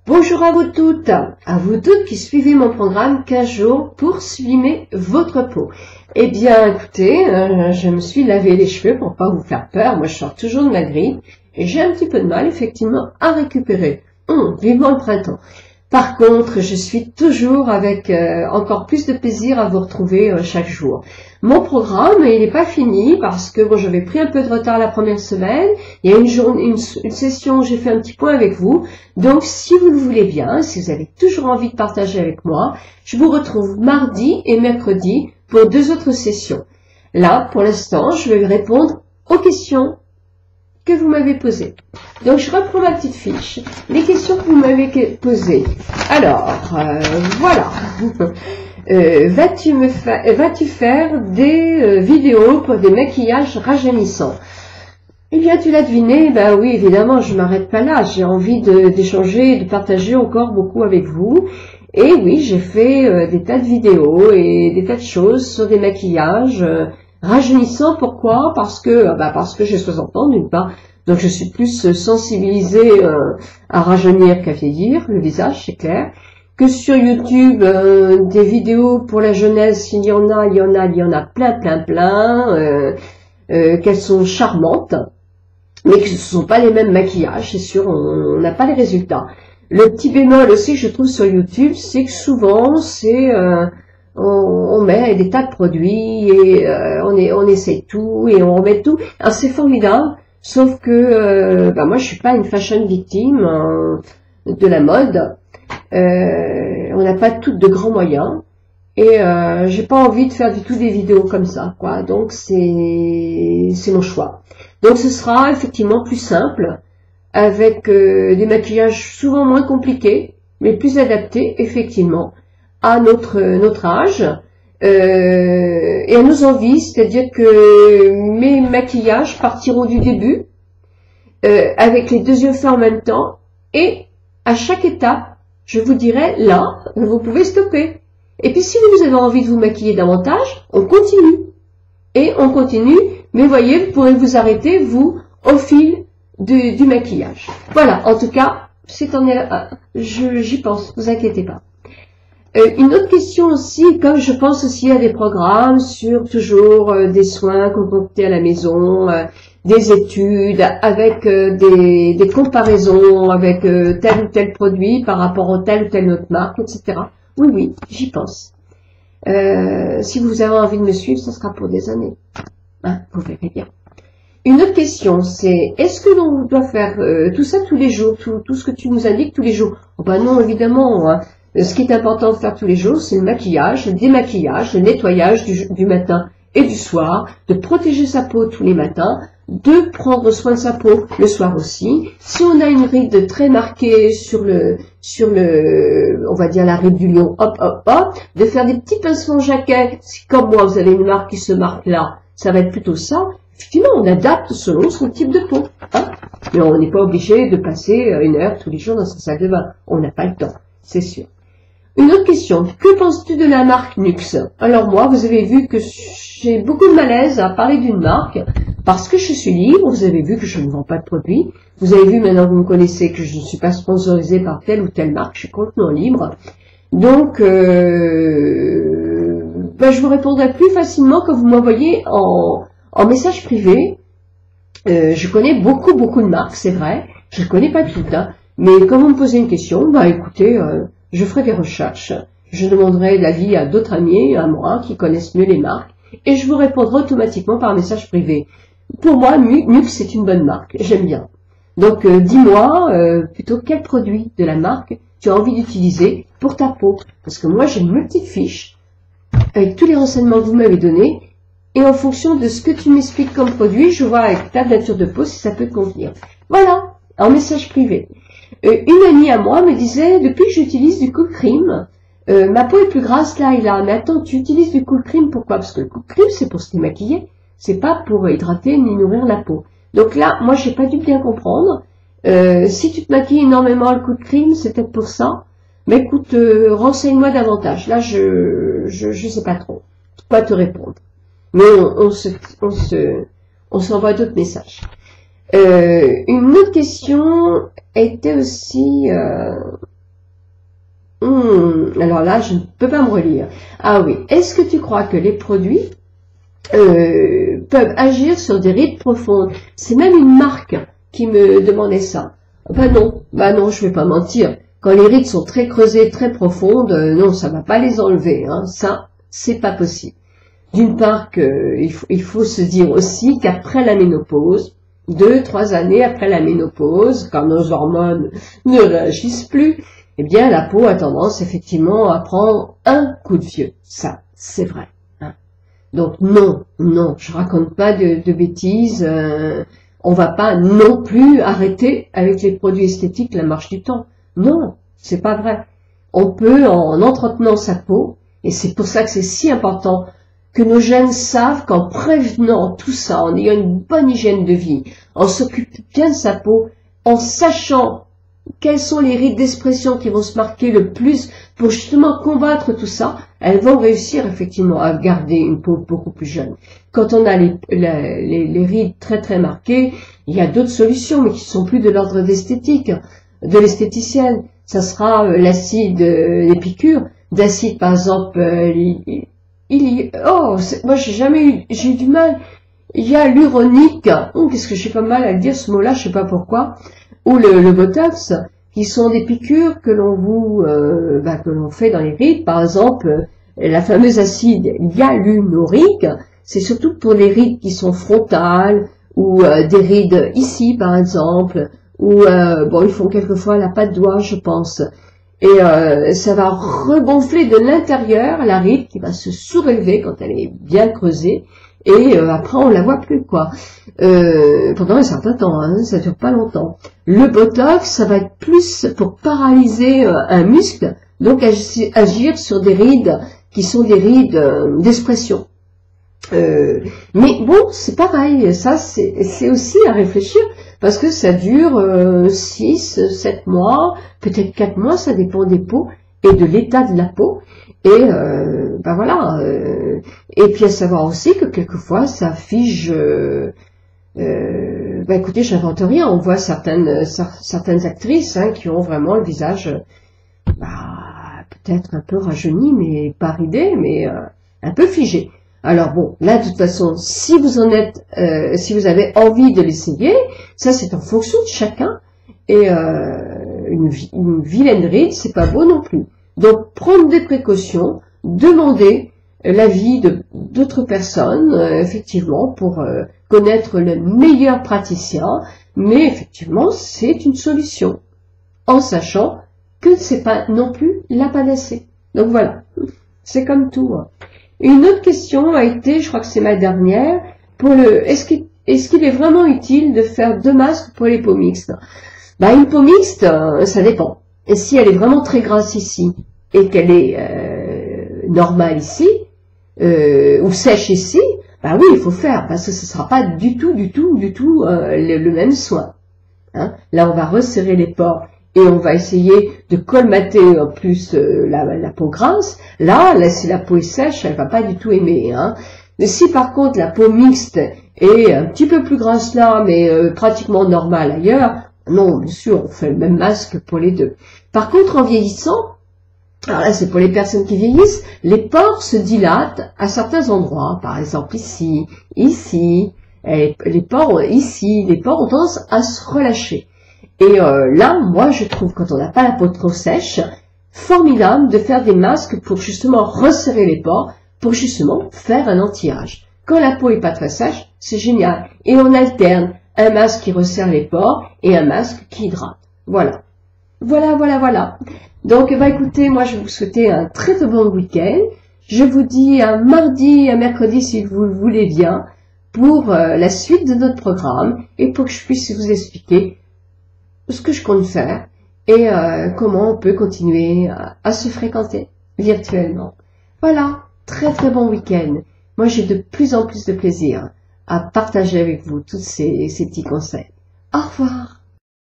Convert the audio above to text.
Bonjour à vous toutes qui suivez mon programme 15 jours pour sublimer votre peau. Eh bien, écoutez, je me suis lavé les cheveux pour pas vous faire peur. Moi, je sors toujours de ma grippe et j'ai un petit peu de mal, effectivement, à récupérer. Vivement le printemps. Par contre, je suis toujours avec encore plus de plaisir à vous retrouver chaque jour. Mon programme, il n'est pas fini parce que bon, j'avais pris un peu de retard la première semaine. Il y a une session où j'ai fait un petit point avec vous. Donc, si vous le voulez bien, si vous avez toujours envie de partager avec moi, je vous retrouve mardi et mercredi pour 2 autres sessions. Là, pour l'instant, je vais répondre aux questions que vous m'avez posées. Donc, je reprends ma petite fiche, les questions que vous m'avez posées. Alors, voilà. Vas-tu faire des vidéos pour des maquillages rajeunissants? Eh bien, tu l'as deviné, ben oui, évidemment, je m'arrête pas là. J'ai envie d'échanger et de partager encore beaucoup avec vous. Et oui, j'ai fait des tas de vidéos et des tas de choses sur des maquillages rajeunissant. Pourquoi? Parce que j'ai 60 ans d'une part, donc je suis plus sensibilisée à rajeunir qu'à vieillir, le visage, c'est clair. Que sur YouTube, des vidéos pour la jeunesse, il y en a plein, qu'elles sont charmantes, mais que ce ne sont pas les mêmes maquillages, c'est sûr, on n'a pas les résultats. Le petit bémol aussi que je trouve sur YouTube, c'est que souvent, on met des tas de produits et on essaie tout et on remet tout. Alors c'est formidable, sauf que moi je suis pas une fashion victime de la mode. On n'a pas toutes de grands moyens et j'ai pas envie de faire du tout des vidéos comme ça, quoi. Donc c'est mon choix. Donc ce sera effectivement plus simple avec des maquillages souvent moins compliqués, mais plus adaptés effectivement à notre âge et à nos envies, c'est-à-dire que mes maquillages partiront du début avec les 2 yeux faits en même temps et à chaque étape, je vous dirai là, vous pouvez stopper. Et puis si vous avez envie de vous maquiller davantage, on continue. Et on continue, mais voyez, vous pourrez vous arrêter, vous, au fil du maquillage. Voilà, en tout cas, j'y pense, vous inquiétez pas. Une autre question aussi, comme je pense aussi à des programmes sur toujours des soins concoctés à la maison, des études, avec des comparaisons avec tel ou tel produit par rapport à telle ou telle autre marque, etc. Oui, j'y pense. Si vous avez envie de me suivre, ce sera pour des années. Hein, vous verrez bien. Une autre question, c'est est-ce que l'on doit faire tout ça tous les jours, tout ce que tu nous indiques tous les jours? Oh ben non, évidemment. Hein. Ce qui est important de faire tous les jours, c'est le maquillage, le démaquillage, le nettoyage du matin et du soir, de protéger sa peau tous les matins, de prendre soin de sa peau le soir aussi. Si on a une ride très marquée sur on va dire la ride du lion, hop, de faire des petits pincements jaquets. Si comme moi, vous avez une marque qui se marque là, ça va être plutôt ça. Effectivement, on adapte selon son type de peau. Hein, mais on n'est pas obligé de passer 1 heure tous les jours dans sa salle de bain. On n'a pas le temps, c'est sûr. Une autre question, que penses-tu de la marque Nux? Alors moi, vous avez vu que j'ai beaucoup de malaise à parler d'une marque, parce que je suis libre, vous avez vu que je ne vends pas de produits, vous avez vu maintenant que vous me connaissez que je ne suis pas sponsorisée par telle ou telle marque, je suis complètement libre. Donc, je vous répondrai plus facilement quand vous m'envoyez en message privé. Je connais beaucoup de marques, c'est vrai, je ne connais pas toutes, hein, mais quand vous me posez une question, écoutez, je ferai des recherches, je demanderai l'avis à d'autres amis, à moi, qui connaissent mieux les marques, et je vous répondrai automatiquement par message privé. Pour moi, Nux, c'est une bonne marque, j'aime bien. Donc, dis-moi plutôt quel produit de la marque tu as envie d'utiliser pour ta peau. Parce que moi, j'ai une petite fiche avec tous les renseignements que vous m'avez donnés, et en fonction de ce que tu m'expliques comme produit, je vois avec ta nature de peau si ça peut te convenir. Voilà, en message privé. Une amie à moi me disait, depuis que j'utilise du cool cream, ma peau est plus grasse là et là. Mais attends, tu utilises du cool cream, pourquoi? Parce que le cool cream, c'est pour se démaquiller. C'est pas pour hydrater ni nourrir la peau. Donc là, moi, j'ai pas dû bien comprendre. Si tu te maquilles énormément le cool cream, c'est peut-être pour ça. Mais écoute, renseigne-moi davantage. Là, je sais pas trop quoi te répondre. Mais on s'envoie d'autres messages. Une autre question était aussi Alors là, je ne peux pas me relire. Ah oui, est-ce que tu crois que les produits peuvent agir sur des rides profondes? C'est même une marque qui me demandait ça. Bah non, je vais pas mentir. Quand les rides sont très creusées, très profondes, non, ça va pas les enlever. Hein. Ça, c'est pas possible. D'une part, il faut se dire aussi qu'après la ménopause, 2-3 années après la ménopause, quand nos hormones ne réagissent plus, eh bien, la peau a tendance effectivement à prendre un coup de vieux. Ça, c'est vrai. Hein. Donc non, je raconte pas de bêtises. On va pas non plus arrêter avec les produits esthétiques la marche du temps. Non, c'est pas vrai. On peut, en entretenant sa peau, et c'est pour ça que c'est si important que nos jeunes savent qu'en prévenant tout ça, en ayant une bonne hygiène de vie, en s'occupant bien de sa peau, en sachant quelles sont les rides d'expression qui vont se marquer le plus pour justement combattre tout ça, elles vont réussir effectivement à garder une peau beaucoup plus jeune. Quand on a les rides très très marquées, il y a d'autres solutions, mais qui sont plus de l'ordre d'esthétique, de l'esthéticienne. Ça sera l'acide, les piqûres d'acide par exemple. Moi j'ai eu du mal. Il y a l'uronique, qu'est-ce que j'ai pas mal à le dire ce mot-là, je sais pas pourquoi, ou le botox, qui sont des piqûres que l'on fait dans les rides. Par exemple, la fameuse acide hyaluronique, c'est surtout pour les rides qui sont frontales, ou des rides ici par exemple, ou ils font quelquefois la patte doigt, je pense. Et ça va regonfler de l'intérieur la ride qui va se surélever quand elle est bien creusée. Et après on la voit plus quoi. Pendant un certain temps, hein, ça dure pas longtemps. Le botox, ça va être plus pour paralyser un muscle, donc agir sur des rides qui sont des rides d'expression. Mais bon, c'est pareil, ça c'est aussi à réfléchir, parce que ça dure 6, 7 mois, peut-être 4 mois, ça dépend des peaux et de l'état de la peau. Et voilà. Et puis à savoir aussi que quelquefois ça fige. Écoutez, j'invente rien. On voit certaines actrices qui ont vraiment le visage peut-être un peu rajeuni, mais pas ridé, mais un peu figé. Alors bon, là de toute façon, si vous avez envie de l'essayer, ça c'est en fonction de chacun. Et une vilaine ride, c'est pas beau non plus. Donc, prendre des précautions, demander l'avis d'autres personnes, effectivement, pour connaître le meilleur praticien, mais effectivement, c'est une solution, en sachant que c'est pas non plus la panacée. Donc voilà, c'est comme tout. Hein. Une autre question a été, je crois que c'est ma dernière, est-ce qu'il est vraiment utile de faire 2 masques pour les peaux mixtes? Une peau mixte, ça dépend. Et si elle est vraiment très grasse ici, et qu'elle est normale ici, ou sèche ici, oui, il faut faire, parce que ce ne sera pas du tout le même soin. Hein. Là, on va resserrer les pores, et on va essayer de colmater en plus la peau grasse. Là, si la peau est sèche, elle va pas du tout aimer. Hein. Mais si par contre la peau mixte est un petit peu plus grasse là, mais pratiquement normale ailleurs, non, bien sûr, on fait le même masque pour les deux. Par contre, en vieillissant, alors là, c'est pour les personnes qui vieillissent, les pores se dilatent à certains endroits, par exemple ici, les pores ont tendance à se relâcher. Et là, moi, je trouve, quand on n'a pas la peau trop sèche, formidable de faire des masques pour justement resserrer les pores, pour justement faire un anti-âge. Quand la peau est pas très sèche, c'est génial. Et on alterne un masque qui resserre les pores et un masque qui hydrate. Voilà. Voilà. Donc, écoutez, moi, je vais vous souhaiter un très très bon week-end. Je vous dis un mardi, un mercredi, si vous le voulez bien, pour la suite de notre programme et pour que je puisse vous expliquer ce que je compte faire et comment on peut continuer à se fréquenter virtuellement. Voilà, très très bon week-end. Moi, j'ai de plus en plus de plaisir à partager avec vous tous ces petits conseils. Au revoir.